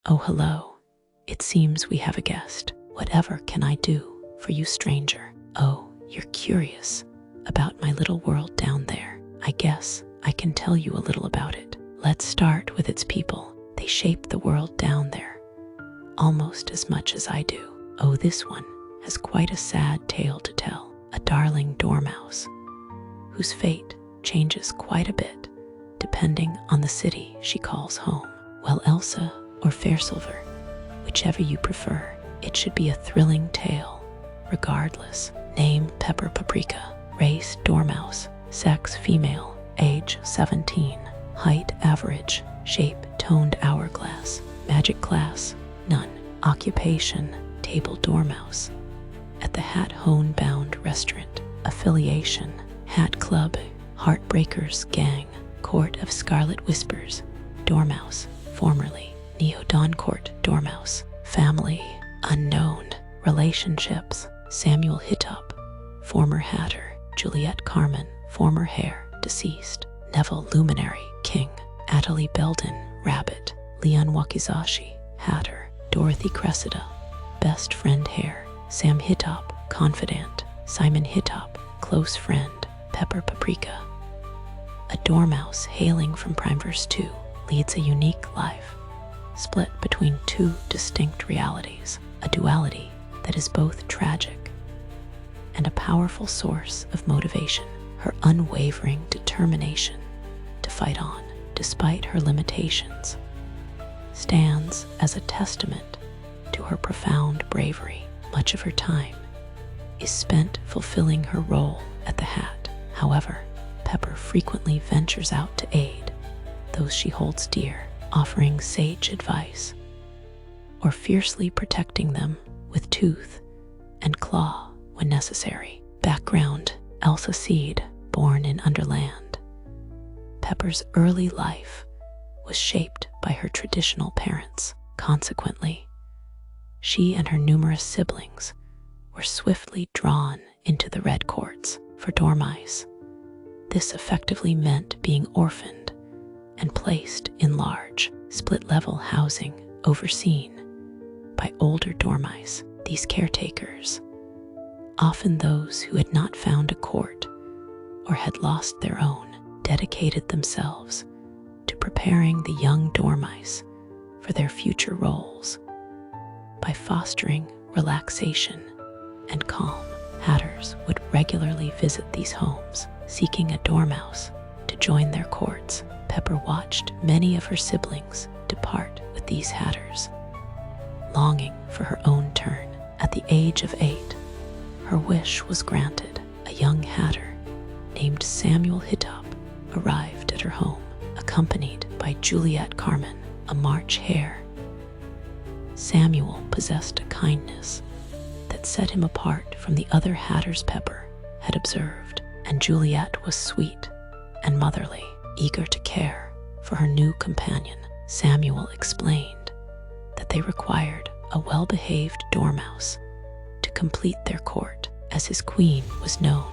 "Oh, hello. It seems we have a guest. Whatever can I do for you, stranger?" "Oh, you're curious about my little world down there. I guess I can tell you a little about it. Let's start with its people. They shape the world down there almost as much as I do. Oh, this one has quite a sad tale to tell. A darling dormouse whose fate changes quite a bit depending on the city she calls home. Well, Elsa or Fairsilver, whichever you prefer, it should be a thrilling tale regardless. Name Pepper Paprika. Race dormouse. Sex female. Age 17. Height average. Shape toned hourglass. Magic class none. Occupation table dormouse. At the Hat Hone Bound restaurant. Affiliation Hat Club. Heartbreakers Gang. Court of Scarlet Whispers dormouse. Formerly Neodon Court dormouse. Family unknown. Relationships Samuel Hittop, former Hatter. Juliet Carmen, former Hare, deceased. Neville Luminary, King. Atali Belden, Rabbit. Leon Wakizashi, Hatter. Dorothy Cressida, best friend Hare. Sam Hittop, confidant. Simon Hittop, close friend. Pepper Paprika. A dormouse hailing from Primeverse 2 leads a unique life, split between two distinct realities, a duality that is both tragic and a powerful source of motivation. Her unwavering determination to fight on despite her limitations stands as a testament to her profound bravery. Much of her time is spent fulfilling her role at the Hat. However, Pepper frequently ventures out to aid those she holds dear, offering sage advice or fiercely protecting them with tooth and claw when necessary. Background Elsa Seed, born in Underland. Pepper's early life was shaped by her traditional parents. Consequently, she and her numerous siblings were swiftly drawn into the Red Courts for dormice. This effectively meant being orphaned and placed in large, split-level housing overseen by older dormice. These caretakers, often those who had not found a court or had lost their own, dedicated themselves to preparing the young dormice for their future roles. By fostering relaxation and calm, Hatters would regularly visit these homes, seeking a dormouse to join their courts. Pepper watched many of her siblings depart with these Hatters, longing for her own turn. At the age of 8, her wish was granted. A young Hatter named Samuel Hittop arrived at her home, accompanied by Juliet Carmen, a March Hare. Samuel possessed a kindness that set him apart from the other Hatters Pepper had observed, and Juliet was sweet and motherly, eager to care for her new companion. Samuel explained that they required a well-behaved dormouse to complete their court, as his queen was known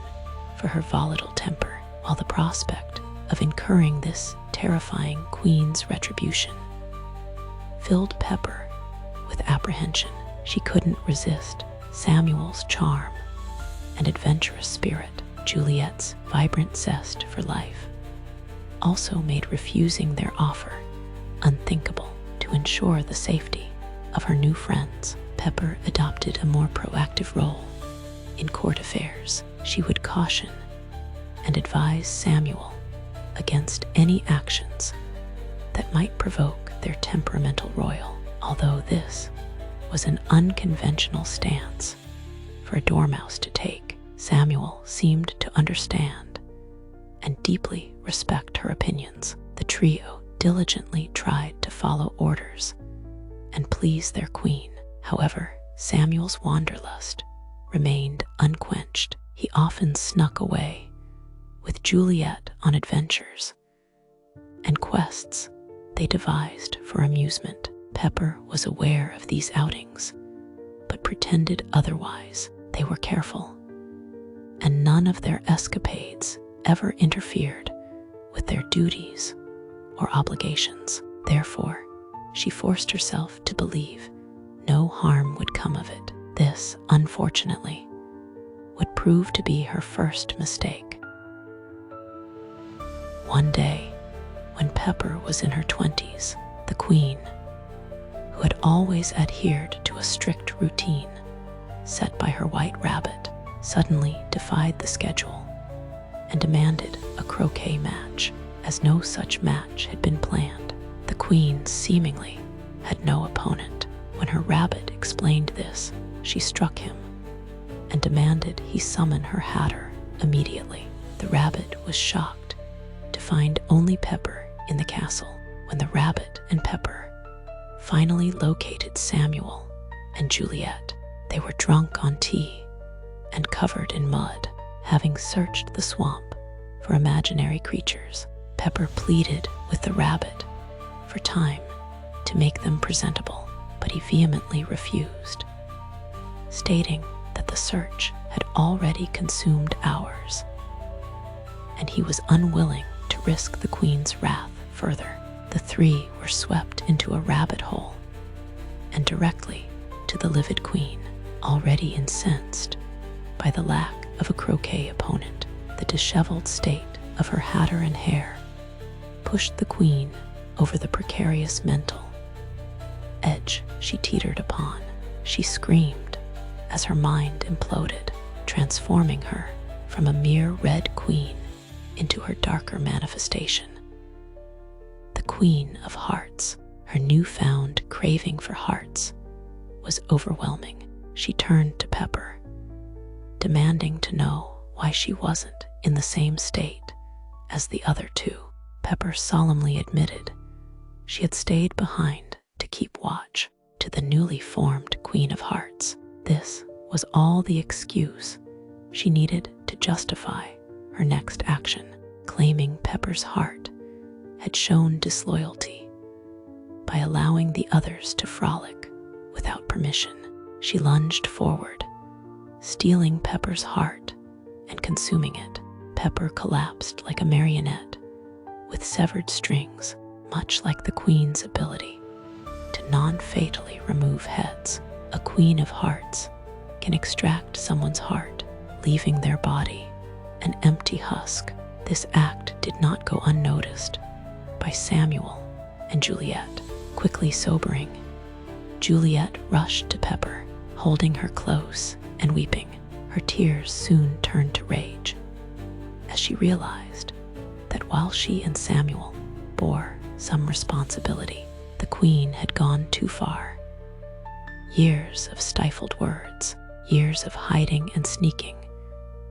for her volatile temper. While the prospect of incurring this terrifying queen's retribution filled Pepper with apprehension, she couldn't resist Samuel's charm and adventurous spirit. Juliet's vibrant zest for life also made refusing their offer unthinkable. To ensure the safety of her new friends, Pepper adopted a more proactive role in court affairs. She would caution and advise Samuel against any actions that might provoke their temperamental royal. Although this was an unconventional stance for a dormouse to take, Samuel seemed to understand and deeply respect her opinions. The trio diligently tried to follow orders and please their queen. However, Samuel's wanderlust remained unquenched. He often snuck away with Juliet on adventures and quests they devised for amusement. Pepper was aware of these outings, but pretended otherwise. They were careful, and none of their escapades ever interfered with their duties or obligations. Therefore, she forced herself to believe no harm would come of it. This, unfortunately, would prove to be her first mistake. One day, when Pepper was in her 20s, the queen, who had always adhered to a strict routine set by her white rabbit, suddenly defied the schedule and demanded a croquet match. As no such match had been planned, the queen seemingly had no opponent. When her rabbit explained this, she struck him and demanded he summon her hatter immediately. The rabbit was shocked to find only Pepper in the castle. When the rabbit and Pepper finally located Samuel and Juliet, they were drunk on tea and covered in mud. Having searched the swamp for imaginary creatures, Pepper pleaded with the rabbit for time to make them presentable, but he vehemently refused, stating that the search had already consumed hours, and he was unwilling to risk the queen's wrath further. The three were swept into a rabbit hole and directly to the livid queen, already incensed by the lack of a croquet opponent. The disheveled state of her hatter and hair pushed the queen over the precarious mental edge she teetered upon. She screamed as her mind imploded, transforming her from a mere red queen into her darker manifestation, the Queen of Hearts. Her newfound craving for hearts was overwhelming. She turned to Pepper, demanding to know why she wasn't in the same state as the other two. Pepper solemnly admitted she had stayed behind to keep watch to the newly formed Queen of Hearts. This was all the excuse she needed to justify her next action. Claiming Pepper's heart had shown disloyalty by allowing the others to frolic without permission, she lunged forward, stealing Pepper's heart and consuming it. Pepper collapsed like a marionette with severed strings, much like the queen's ability to non-fatally remove heads. A Queen of Hearts can extract someone's heart, leaving their body an empty husk. This act did not go unnoticed by Samuel and Juliet. Quickly sobering, Juliet rushed to Pepper, holding her close and weeping. Her tears soon turned to rage as she realized that while she and Samuel bore some responsibility, the queen had gone too far. Years of stifled words, years of hiding and sneaking,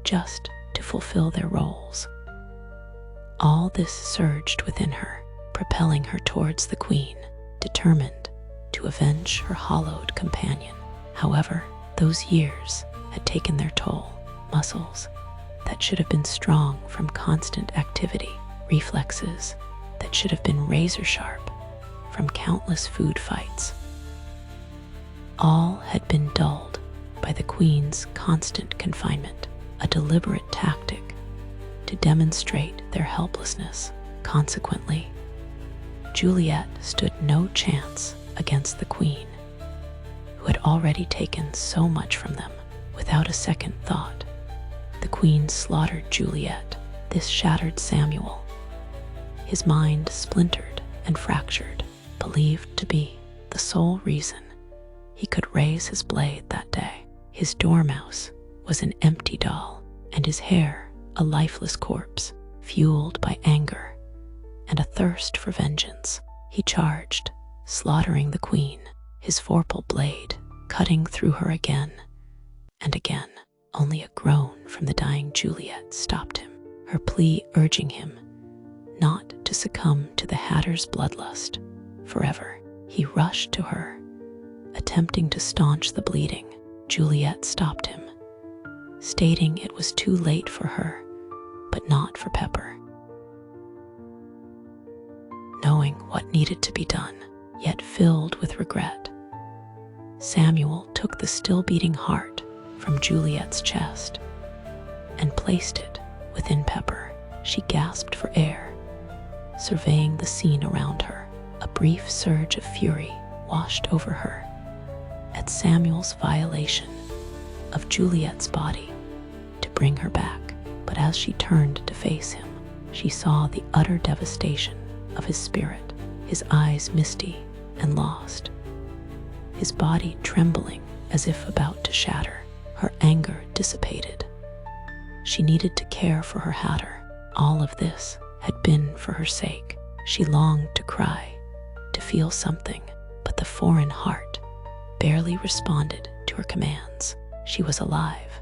just to fulfill their roles. All this surged within her, propelling her towards the queen, determined to avenge her hollowed companion. However, those years had taken their toll. Muscles that should have been strong from constant activity, reflexes that should have been razor sharp from countless food fights, all had been dulled by the queen's constant confinement, a deliberate tactic to demonstrate their helplessness. Consequently, Juliet stood no chance against the queen, who had already taken so much from them. Without a second thought, the queen slaughtered Juliet. This shattered Samuel, his mind splintered and fractured, believed to be the sole reason he could raise his blade that day. His dormouse was an empty doll, and his hair a lifeless corpse, fueled by anger and a thirst for vengeance. He charged, slaughtering the queen, his vorpal blade cutting through her again and again. Only a groan from the dying Juliet stopped him, her plea urging him not to succumb to the hatter's bloodlust forever. He rushed to her, attempting to staunch the bleeding. Juliet stopped him, stating it was too late for her, but not for Pepper. Knowing what needed to be done, yet filled with regret, Samuel took the still beating heart from Juliet's chest and placed it within Pepper. She gasped for air, surveying the scene around her. A brief surge of fury washed over her at Samuel's violation of Juliet's body to bring her back. But as she turned to face him, she saw the utter devastation of his spirit, his eyes misty and lost, his body trembling as if about to shatter. Her anger dissipated. She needed to care for her hatter. All of this had been for her sake. She longed to cry, to feel something, but the foreign heart barely responded to her commands. She was alive,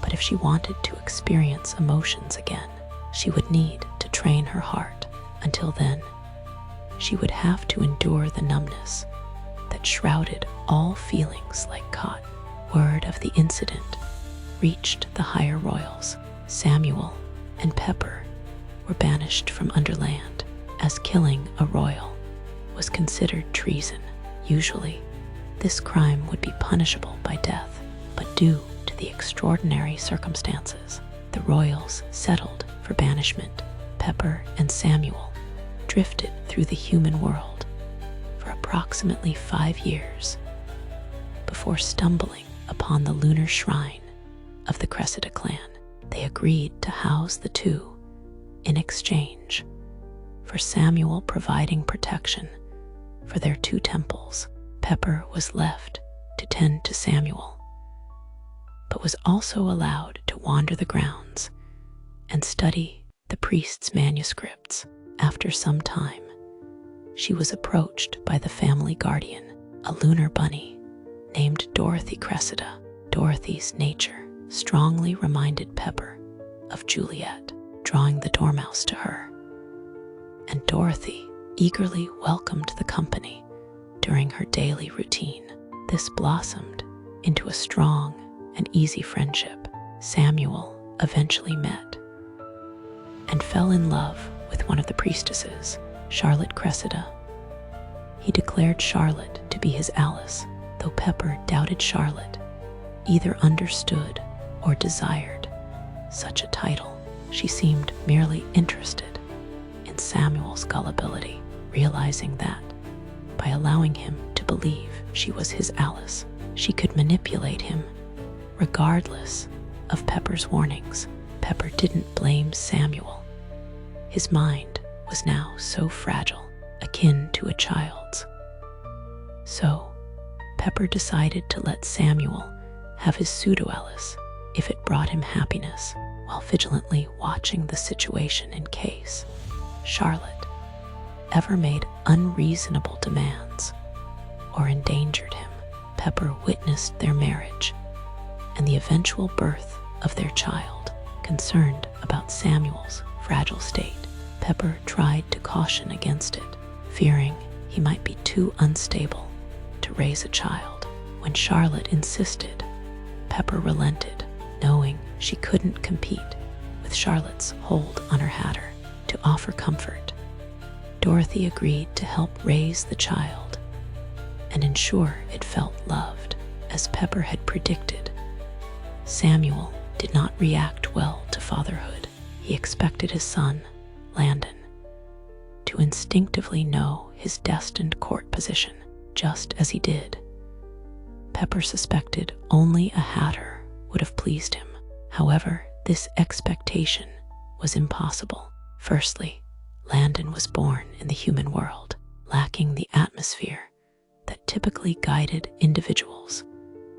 but if she wanted to experience emotions again, she would need to train her heart. Until then, she would have to endure the numbness that shrouded all feelings like cotton. Word of the incident reached the higher royals. Samuel and Pepper were banished from Underland, as killing a royal was considered treason. Usually, this crime would be punishable by death, but due to the extraordinary circumstances, the royals settled for banishment. Pepper and Samuel drifted through the human world for approximately 5 years before stumbling upon the lunar shrine of the Cressida clan. They agreed to house the two in exchange for Samuel providing protection for their 2 temples. Pepper was left to tend to Samuel, but was also allowed to wander the grounds and study the priest's manuscripts. After some time, she was approached by the family guardian, a lunar bunny named Dorothy Cressida. Dorothy's nature strongly reminded Pepper of Juliet, drawing the dormouse to her, and Dorothy eagerly welcomed the company during her daily routine. This blossomed into a strong and easy friendship. Samuel eventually met and fell in love with one of the priestesses, Charlotte Cressida. He declared Charlotte to be his Alice, though Pepper doubted Charlotte either understood or desired such a title. She seemed merely interested in Samuel's gullibility, realizing that by allowing him to believe she was his Alice, she could manipulate him regardless of Pepper's warnings. Pepper didn't blame Samuel. His mind was now so fragile, akin to a child's. So, Pepper decided to let Samuel have his pseudo-Alice if it brought him happiness, while vigilantly watching the situation in case Charlotte ever made unreasonable demands or endangered him. Pepper witnessed their marriage and the eventual birth of their child. Concerned about Samuel's fragile state, Pepper tried to caution against it, fearing he might be too unstable to raise a child. When Charlotte insisted, Pepper relented, knowing she couldn't compete with Charlotte's hold on her hatter. To offer comfort, Dorothy agreed to help raise the child and ensure it felt loved. As Pepper had predicted, Samuel did not react well to fatherhood. He expected his son, Landon, to instinctively know his destined court position, just as he did. Pepper suspected only a hatter would have pleased him. However, this expectation was impossible. Firstly, Landon was born in the human world, lacking the atmosphere that typically guided individuals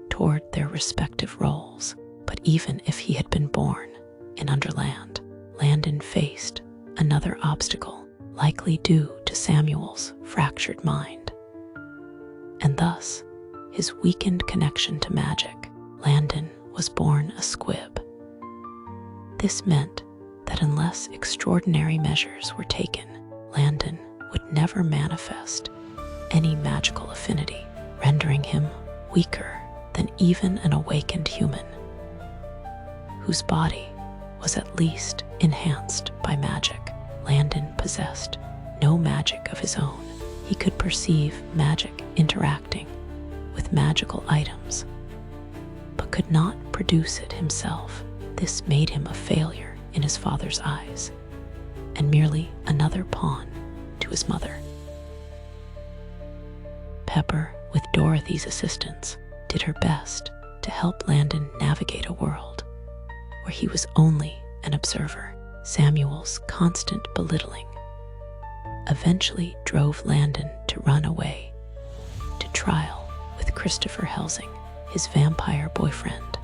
toward their respective roles. But even if he had been born in Underland, Landon faced another obstacle, likely due to Samuel's fractured mind, and thus his weakened connection to magic. Landon was born a squib. This meant that unless extraordinary measures were taken, Landon would never manifest any magical affinity, rendering him weaker than even an awakened human, whose body was at least enhanced by magic. Landon possessed no magic of his own. He could perceive magic interacting with magical items, but could not produce it himself. This made him a failure in his father's eyes, and merely another pawn to his mother. Pepper, with Dorothy's assistance, did her best to help Landon navigate a world where he was only an observer. Samuel's constant belittling eventually drove Landon to run away to trial with Christopher Helsing, his vampire boyfriend.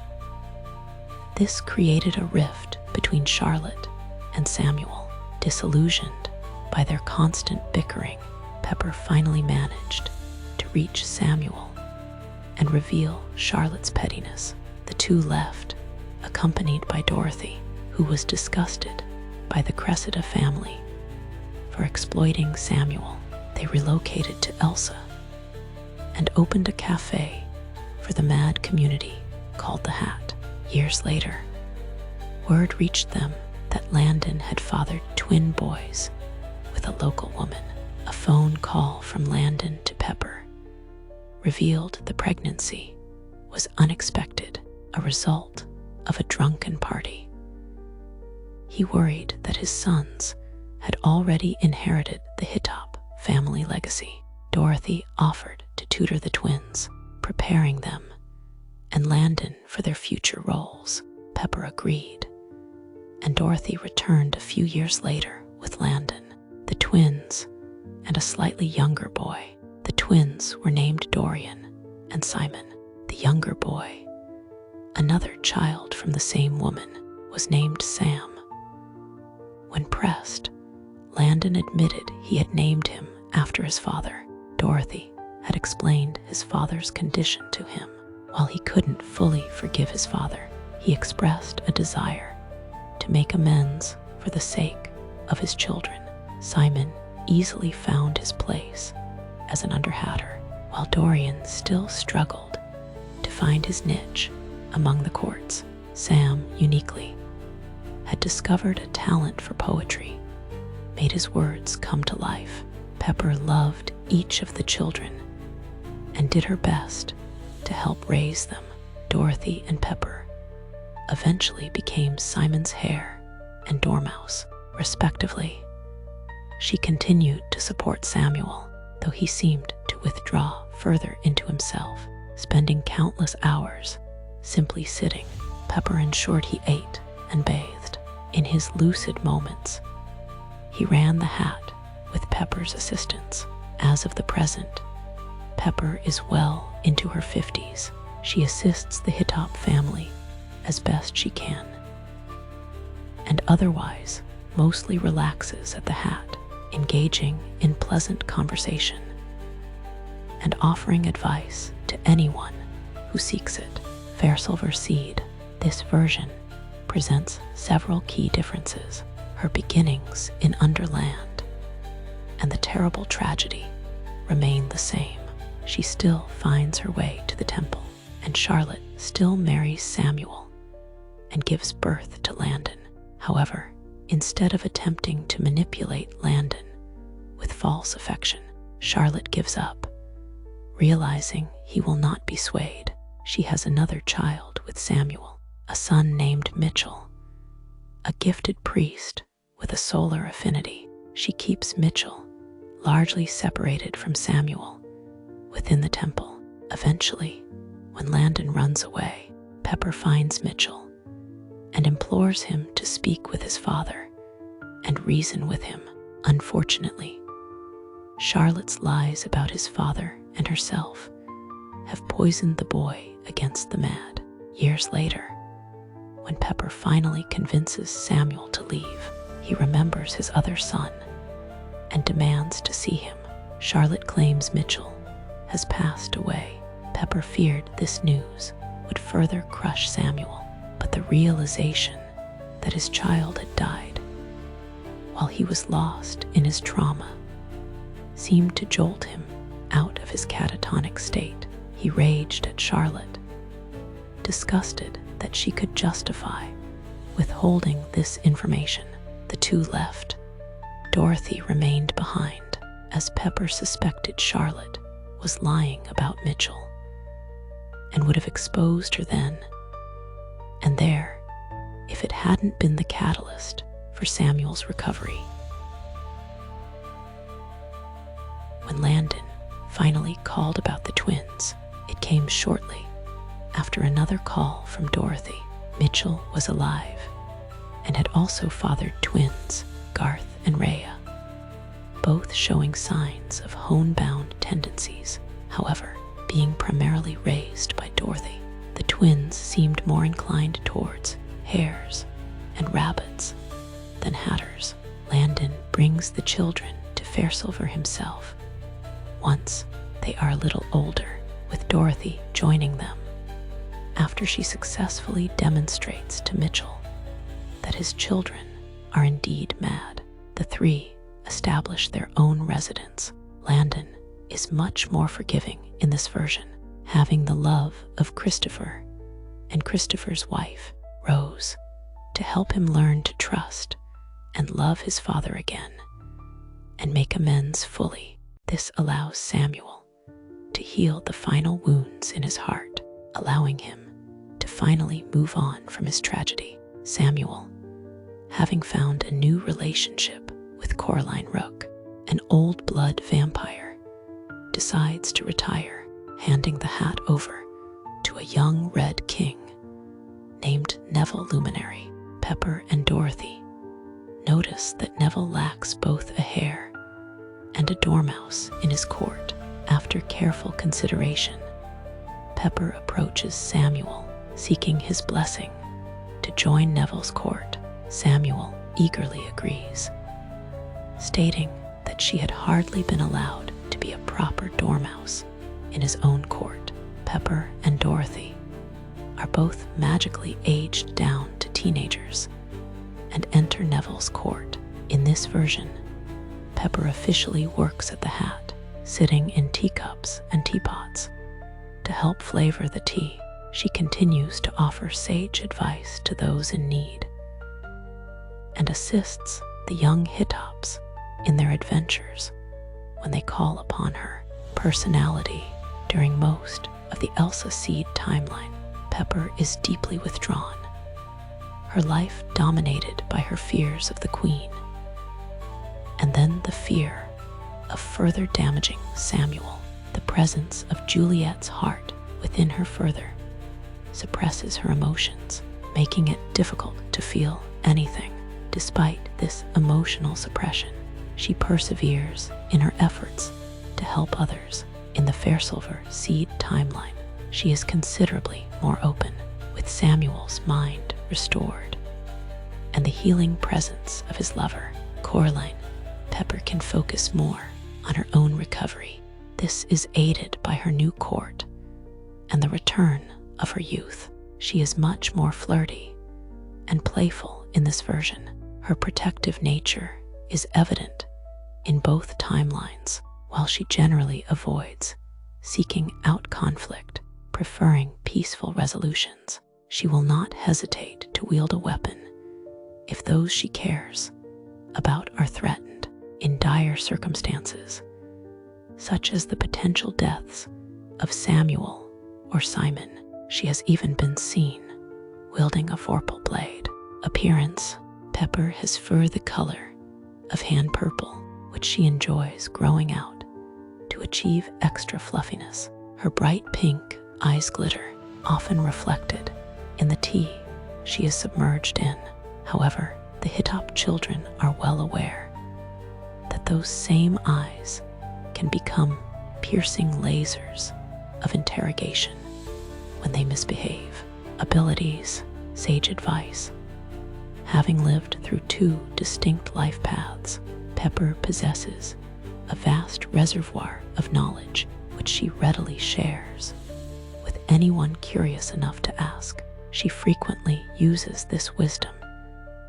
This created a rift between Charlotte and Samuel. Disillusioned by their constant bickering, Pepper finally managed to reach Samuel and reveal Charlotte's pettiness. The two left, accompanied by Dorothy, who was disgusted by the Cressida family for exploiting Samuel. They relocated to Elsa and opened a cafe for the mad community called the Hat. Years later, word reached them that Landon had fathered twin boys with a local woman. A phone call from Landon to Pepper revealed the pregnancy was unexpected, a result of a drunken party. He worried that his sons had already inherited the Hittop family legacy. Dorothy offered to tutor the twins, preparing them and Landon for their future roles. Pepper agreed, and Dorothy returned a few years later with Landon, the twins, and a slightly younger boy. The twins were named Dorian and Simon. The younger boy, another child from the same woman, was named Sam. When pressed, Landon admitted he had named him after his father. Dorothy had explained his father's condition to him. While he couldn't fully forgive his father, he expressed a desire to make amends for the sake of his children. Simon easily found his place as an underhatter, while Dorian still struggled to find his niche among the courts. Sam, uniquely, had discovered a talent for poetry, made his words come to life. Pepper loved each of the children and did her best to help raise them. Dorothy and Pepper eventually became Simon's hare and dormouse, respectively. She continued to support Samuel, though he seemed to withdraw further into himself, spending countless hours simply sitting. Pepper ensured he ate and bathed. In his lucid moments, he ran the Hat with Pepper's assistance. As of the present, Pepper is well into her 50s. She assists the Hittop family as best she can, and otherwise mostly relaxes at the Hat, engaging in pleasant conversation and offering advice to anyone who seeks it. Fair Silver Seed, this version, presents several key differences. Her beginnings in Underland and the terrible tragedy remain the same. She still finds her way to the temple, and Charlotte still marries Samuel and gives birth to Landon. However, instead of attempting to manipulate Landon with false affection, Charlotte gives up, realizing he will not be swayed. She has another child with Samuel, a son named Mitchell, a gifted priest with a solar affinity. She keeps Mitchell largely separated from Samuel within the temple. Eventually, when Landon runs away, Pepper finds Mitchell and implores him to speak with his father and reason with him. Unfortunately, Charlotte's lies about his father and herself have poisoned the boy against the mad. Years later, when Pepper finally convinces Samuel to leave, he remembers his other son and demands to see him. Charlotte claims Mitchell has passed away. Pepper feared this news would further crush Samuel, but the realization that his child had died while he was lost in his trauma seemed to jolt him out of his catatonic state. He raged at Charlotte, disgusted that she could justify withholding this information. The two left. Dorothy remained behind, as Pepper suspected Charlotte was lying about Mitchell and would have exposed her then and there if it hadn't been the catalyst for Samuel's recovery. When Landon finally called about the twins. It came shortly after another call from Dorothy. Mitchell was alive and had also fathered twins, Garth and Rhea, both showing signs of homebound tendencies. However, being primarily raised by Dorothy, the twins seemed more inclined towards hares and rabbits than hatters. Landon brings the children to Fairsilver himself once they are a little older, with Dorothy joining them after she successfully demonstrates to Mitchell that his children are indeed mad. The three establish their own residence. Landon is much more forgiving in this version, having the love of Christopher and Christopher's wife, Rose, to help him learn to trust and love his father again and make amends fully. This allows Samuel to heal the final wounds in his heart, allowing him to finally move on from his tragedy. Samuel, having found a new relationship with Coraline Rook, an old blood vampire, decides to retire, handing the hat over to a young Red King named Neville Luminary. Pepper and Dorothy notice that Neville lacks both a hare and a dormouse in his court. After careful consideration, Pepper approaches Samuel, seeking his blessing to join Neville's court. Samuel eagerly agrees, stating that she had hardly been allowed to be a proper dormouse in his own court. Pepper and Dorothy are both magically aged down to teenagers and enter Neville's court. In this version, Pepper officially works at the hat, sitting in teacups and teapots to help flavor the tea. She continues to offer sage advice to those in need and assists the young Hittops in their adventures when they call upon her personality. During most of the Elsa Seed timeline, Pepper is deeply withdrawn, her life dominated by her fears of the Queen, and then the fear of further damaging Samuel. The presence of Juliet's heart within her further suppresses her emotions, making it difficult to feel anything. Despite this emotional suppression, she perseveres in her efforts to help others. In the Fairsilver Seed timeline, she is considerably more open, with Samuel's mind restored and the healing presence of his lover, Coraline. Pepper can focus more on her own recovery. This is aided by her new court and the return of her youth. She is much more flirty and playful in this version. Her protective nature is evident in both timelines, while she generally avoids seeking out conflict, preferring peaceful resolutions. She will not hesitate to wield a weapon if those she cares about are threatened. In dire circumstances, such as the potential deaths of Samuel or Simon, she has even been seen wielding a vorpal blade. Appearance: Pepper has fur the color of hand purple, which she enjoys growing out to achieve extra fluffiness. Her bright pink eyes glitter, often reflected in the tea she is submerged in. However, the Hittop children are well aware that those same eyes can become piercing lasers of interrogation when they misbehave. Abilities: sage advice. Having lived through two distinct life paths, Pepper possesses a vast reservoir of knowledge which she readily shares with anyone curious enough to ask. She frequently uses this wisdom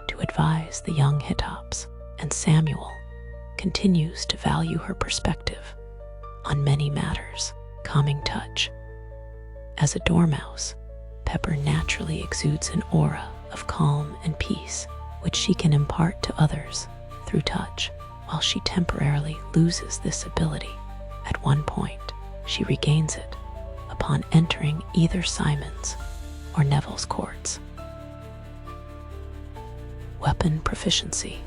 to advise the young Hittops, and Samuel continues to value her perspective on many matters. Calming touch. As a dormouse, Pepper naturally exudes an aura of calm and peace, which she can impart to others through touch. While she temporarily loses this ability at one point, she regains it upon entering either Simon's or Neville's courts. Weapon proficiency.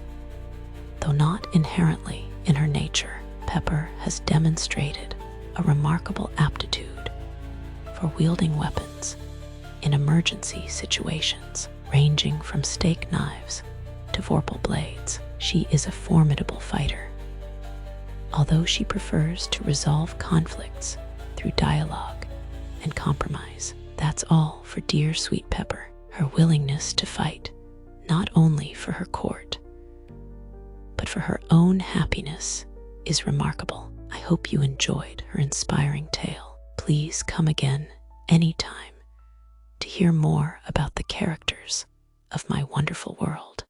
Though not inherently in her nature, Pepper has demonstrated a remarkable aptitude for wielding weapons in emergency situations, ranging from steak knives to vorpal blades. She is a formidable fighter, although she prefers to resolve conflicts through dialogue and compromise. That's all for dear Sweet Pepper. Her willingness to fight, not only for her court, but for her own happiness, is remarkable. I hope you enjoyed her inspiring tale. Please come again anytime to hear more about the characters of my wonderful world.